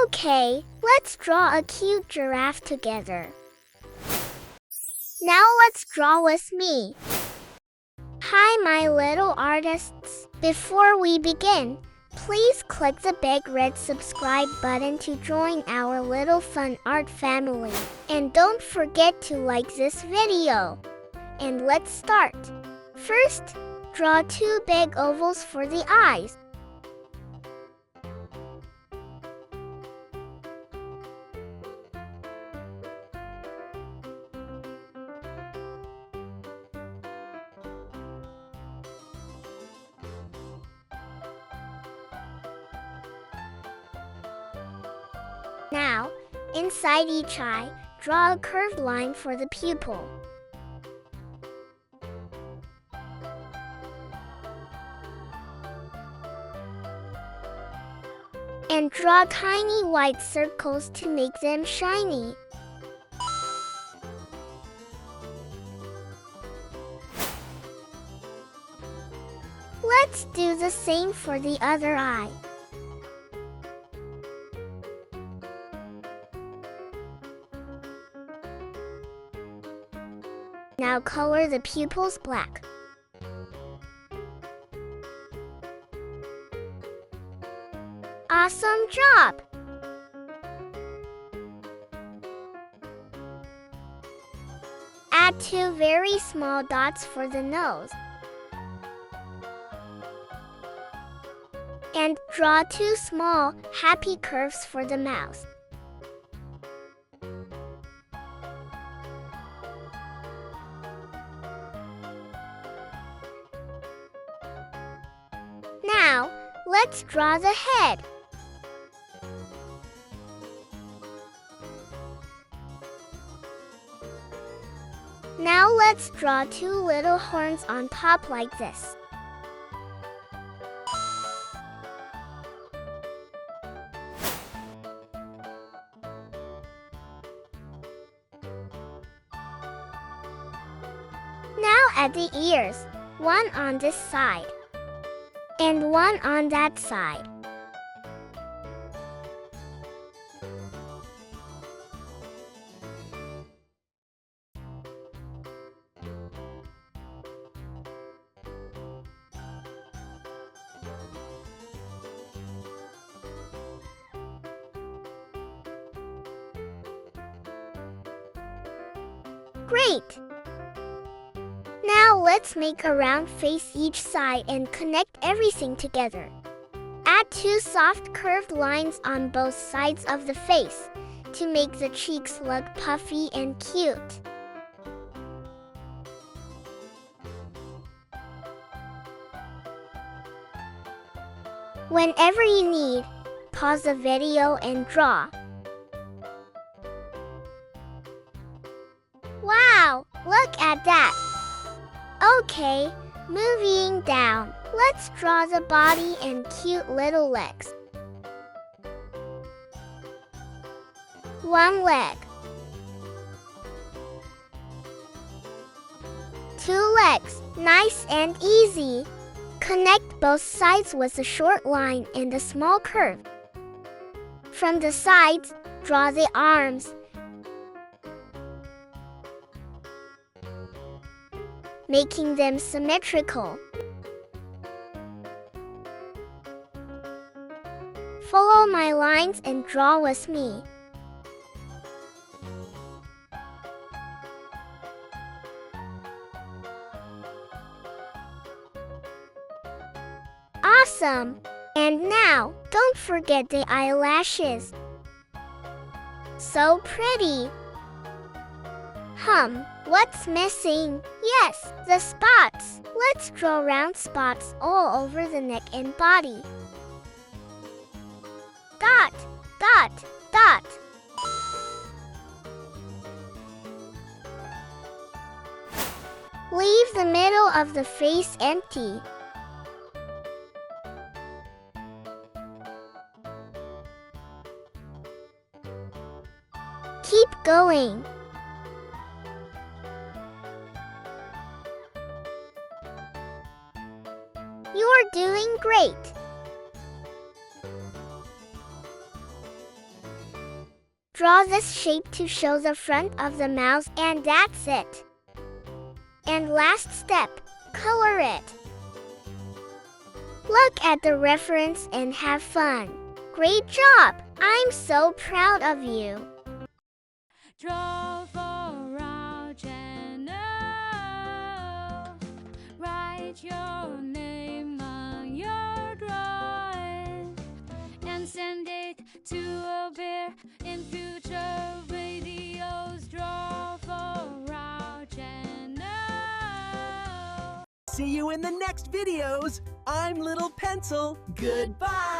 Okay, let's draw a cute giraffe together. Now let's draw with me. Hi my little artists. Before we begin, please click the big red subscribe button to join our little fun art family. And don't forget to like this video. And let's start. First, draw 2 big ovals for the eyes. Now, inside each eye, draw a curved line for the pupil. And draw tiny white circles to make them shiny. Let's do the same for the other eye. Now color the pupils black. Awesome job! Add 2 very small dots for the nose. And draw 2 small, happy curves for the mouth. Now, let's draw the head. Now let's draw 2 little horns on top like this. Now add the ears, one on this side and one on that side. Great! Now let's make a round face each side and connect everything together. Add 2 soft curved lines on both sides of the face to make the cheeks look puffy and cute. Whenever you need, pause the video and draw. Wow, look at that! Okay, moving down, let's draw the body and cute little legs. 1 leg. 2 legs, nice and easy. Connect both sides with a short line and a small curve. From the sides, draw the arms. Making them symmetrical. Follow my lines and draw with me. Awesome! And now, don't forget the eyelashes. So pretty! What's missing? Yes, the spots. Let's draw round spots all over the neck and body. Dot, dot, dot. Leave the middle of the face empty. Keep going. You're doing great. Draw this shape to show the front of the mouse, and that's it. And last step, color it. Look at the reference and have fun. Great job! I'm so proud of you. Draw for our channel. Write your name on your drawing and send it to a bear in future videos. Draw for our channel. See you in the next videos. I'm Little Pencil. Goodbye.